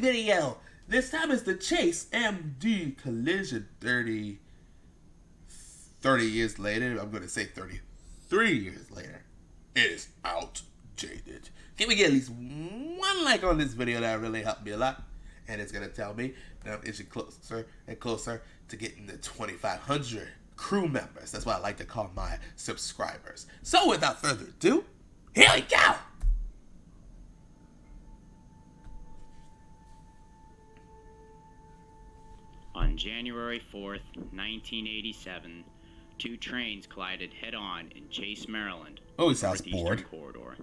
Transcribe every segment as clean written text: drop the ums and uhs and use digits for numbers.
video. This time it's the Chase MD Collision 30 years later. I'm going to say 33 years later. It is outdated. Can we get at least one like on this video? That really helped me a lot. And it's going to tell me that I'm inching closer and closer to getting the 2,500 crew members. That's what I like to call my subscribers. So without further ado, here we go. On January 4th, 1987, two trains collided head-on in Chase, Maryland. Oh, he sounds bored. Corridor.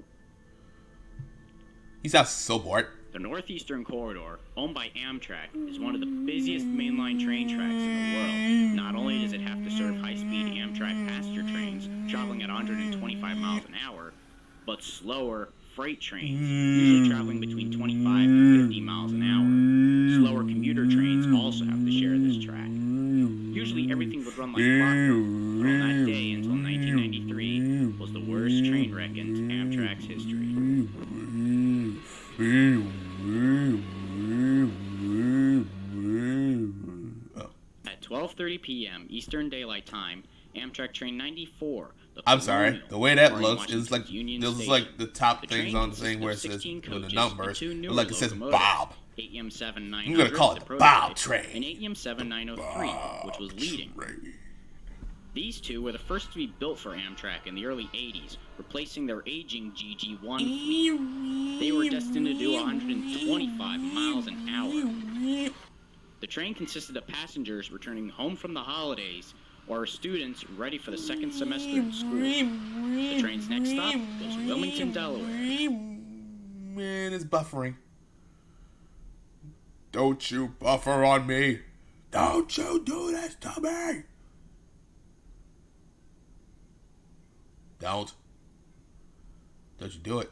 He sounds so bored. The Northeastern Corridor, owned by Amtrak, is one of the busiest mainline train tracks in the world. Not only does it have to serve high-speed Amtrak passenger trains traveling at 125 miles an hour, but slower freight trains, usually traveling between 25 and 50 miles an hour. Slower commuter trains also have to share this track. Usually everything would run like clockwork, but on that day until 1993 was the worst train wreck in Amtrak's history. At 12:30 p.m. Eastern Daylight Time, Amtrak Train 94. I'm sorry, the way that looks is like those like the top things on the thing where it says with the numbers, like it says Bob. AEM 7900 I'm gonna call it the Bob train. And AEM 7903, which was leading. These two were the first to be built for Amtrak in the early 80s, replacing their aging GG1 fleet. They were destined to do 125 miles an hour. The train consisted of passengers returning home from the holidays or students ready for the second semester in school. The train's next stop was Wilmington, Delaware. Man, it's buffering. Don't you buffer on me. Don't you do this to me. Don't you do it.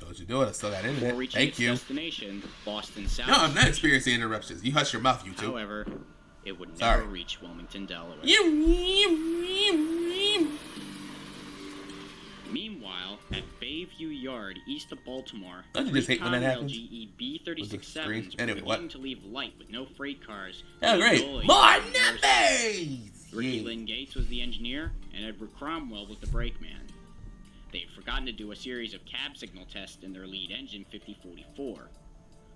Don't you do it. I still got internet. Thank you. Destination, Boston South. No, I'm not experiencing interruptions. You hush your mouth, you two. However, it would never reach Wilmington, Delaware. Meanwhile, at Bayview Yard, east of Baltimore, Don't you just hate when that happens? GE B-36-7s were beginning to leave light with no freight cars. Oh, great. More numbers! Ricky Lynn Gates was the engineer, and Edward Cromwell was the brakeman. They had forgotten to do a series of cab signal tests in their lead engine 5044.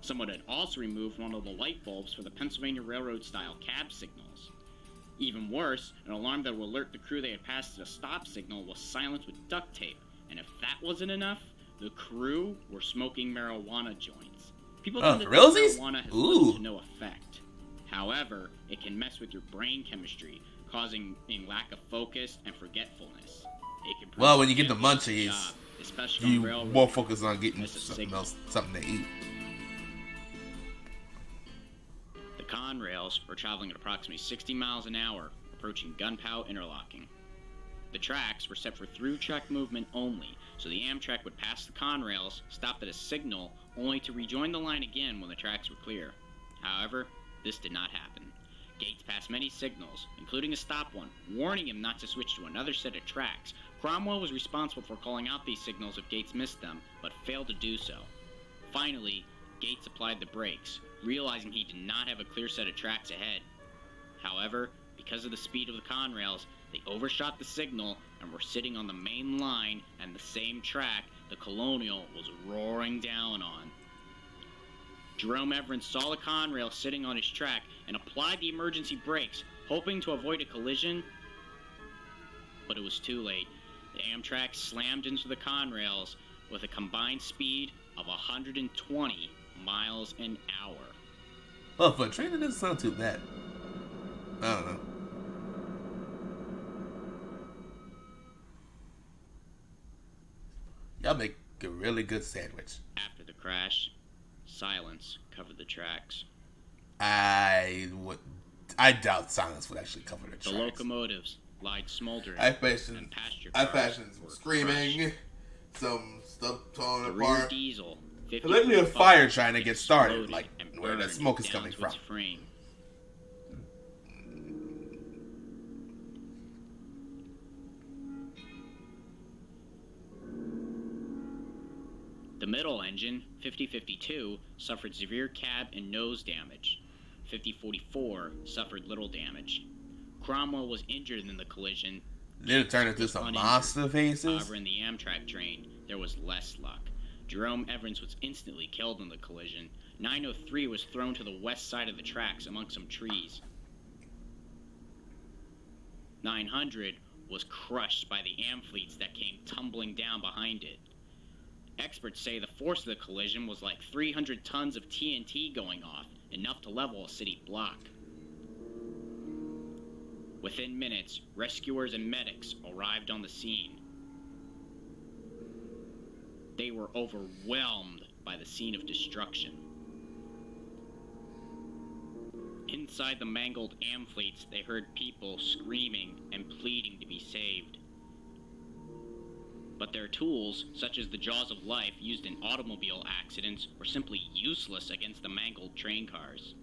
Someone had also removed one of the light bulbs for the Pennsylvania Railroad-style cab signals. Even worse, an alarm that would alert the crew they had passed a stop signal was silenced with duct tape, and if that wasn't enough, the crew were smoking marijuana joints. People tend to think marijuana has little to no effect. However, it can mess with your brain chemistry, causing a lack of focus and forgetfulness. Well, when you get the munchies, you more focus on getting something to eat. The Conrails were traveling at approximately 60 miles an hour, approaching Gunpowder interlocking. The tracks were set for through-track movement only, so the Amtrak would pass the Conrails, stop at a signal, only to rejoin the line again when the tracks were clear. However, this did not happen. Gates passed many signals, including a stop one, warning him not to switch to another set of tracks. Cromwell was responsible for calling out these signals if Gates missed them, but failed to do so. Finally, Gates applied the brakes, realizing he did not have a clear set of tracks ahead. However, because of the speed of the Conrails, they overshot the signal and were sitting on the main line and the same track the Colonial was roaring down on. Jerome Everett saw the Conrail sitting on his track and applied the emergency brakes, hoping to avoid a collision, but it was too late. The Amtrak slammed into the Conrails with a combined speed of 120 miles an hour. Well, for a train, it doesn't sound too bad. I don't know. Y'all make a really good sandwich. After the crash, silence covered the tracks. I doubt silence would actually cover the tracks. The locomotives lied smoldering. I fashion screaming, some stuff torn apart. Diesel, let me a fire trying to get started, like where the smoke is coming from. The middle engine, 5052, suffered severe cab and nose damage. 5044 suffered little damage. Cromwell was injured in the collision. Did it turn into some monster faces? However, in the Amtrak train, there was less luck. Jerome Evans was instantly killed in the collision. 903 was thrown to the west side of the tracks among some trees. 900 was crushed by the Amfleets that came tumbling down behind it. Experts say the force of the collision was like 300 tons of TNT going off, enough to level a city block. Within minutes, rescuers and medics arrived on the scene. They were overwhelmed by the scene of destruction. Inside the mangled Amfleets, they heard people screaming and pleading to be saved. But their tools, such as the jaws of life used in automobile accidents, were simply useless against the mangled train cars.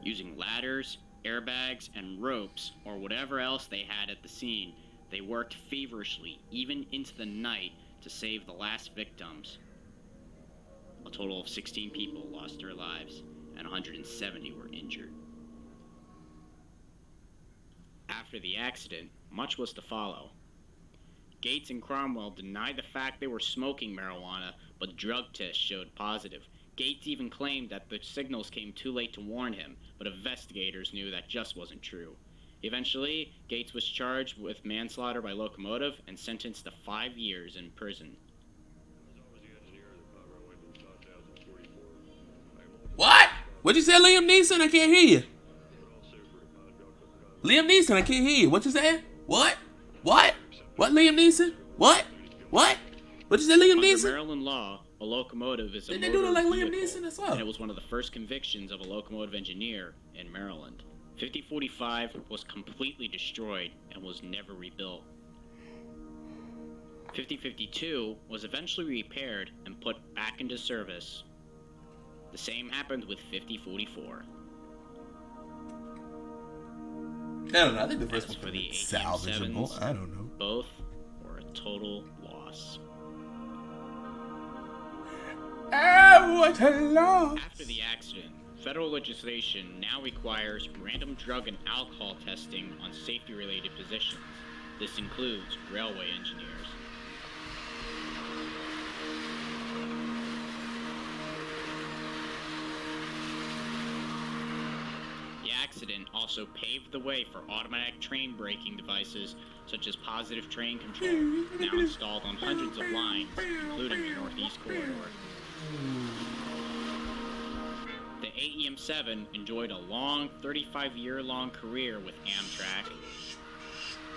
Using ladders, airbags, and ropes, or whatever else they had at the scene, they worked feverishly, even into the night, to save the last victims. A total of 16 people lost their lives, and 170 were injured. After the accident, much was to follow. Gates and Cromwell denied the fact they were smoking marijuana, but drug tests showed positive. Gates even claimed that the signals came too late to warn him, but investigators knew that just wasn't true. Eventually, Gates was charged with manslaughter by locomotive and sentenced to 5 years in prison. What? What'd you say, Liam Neeson? I can't hear you. Liam Neeson, I can't hear you. What you saying? What? What? What, Liam Neeson? What? What? What you say, Liam Neeson? Under Maryland law, a locomotive is a They do it like Liam vehicle, Neeson as well. and it was one of the first convictions of a locomotive engineer in Maryland. 5045 was completely destroyed and was never rebuilt. 5052 was eventually repaired and put back into service. The same happened with 5044. I don't know. I think the first As one for could the be salvageable. ATM-7s, I don't know. both were a total loss. Oh, what a loss! After the accident, federal legislation now requires random drug and alcohol testing on safety-related positions. This includes railway engineers. The accident also paved the way for automatic train braking devices such as positive train control, now installed on hundreds of lines, including the Northeast Corridor. The AEM-7 enjoyed a long 35-year-long career with Amtrak,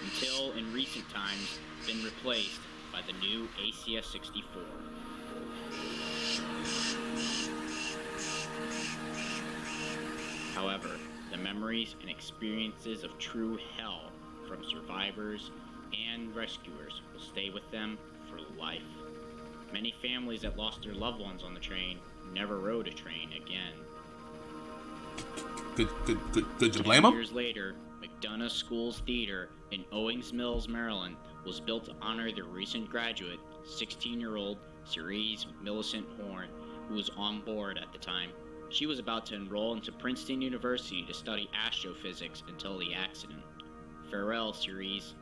until in recent times been replaced by the new ACS-64. However, the memories and experiences of true hell from survivors and rescuers will stay with them for life. Many families that lost their loved ones on the train never rode a train again. Could you blame 10 him? years later, McDonough Schools Theater in Owings Mills, Maryland, was built to honor their recent graduate, 16-year-old Cerise Millicent Horn, who was on board at the time. She was about to enroll into Princeton University to study astrophysics until the accident. Farewell, Cerise.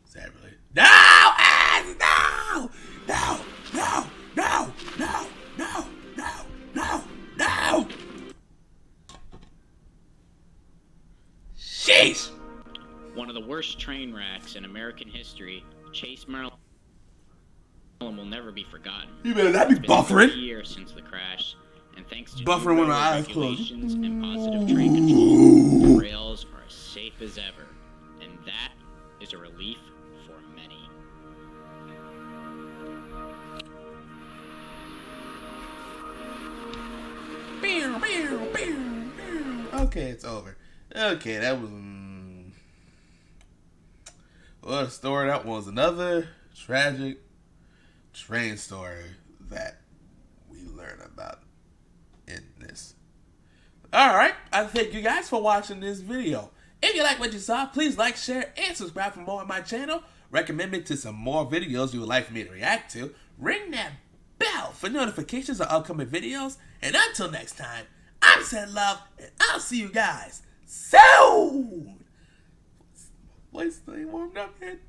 Is that really? No! Ass! No! No! No! No! No! No! No! No! No! Sheesh! One of the worst train wrecks in American history, Chase, Maryland will never be forgotten. You better not be It's been 30 buffering. years since the crash, and thanks to Buffering new when my railroad eyes closed. regulations and positive train control, the rails are as safe as ever, and that is a relief for many. Okay, it's over. Okay, that was. What a story. That was another tragic train story that we learn about in this Alright, I thank you guys for watching this video. If you like what you saw, please like, share, and subscribe for more on my channel. Recommend me to some more videos you would like for me to react to. Ring that bell for notifications of upcoming videos. And until next time, I'm Said Love, and I'll see you guys soon. Voice ain't warmed up yet.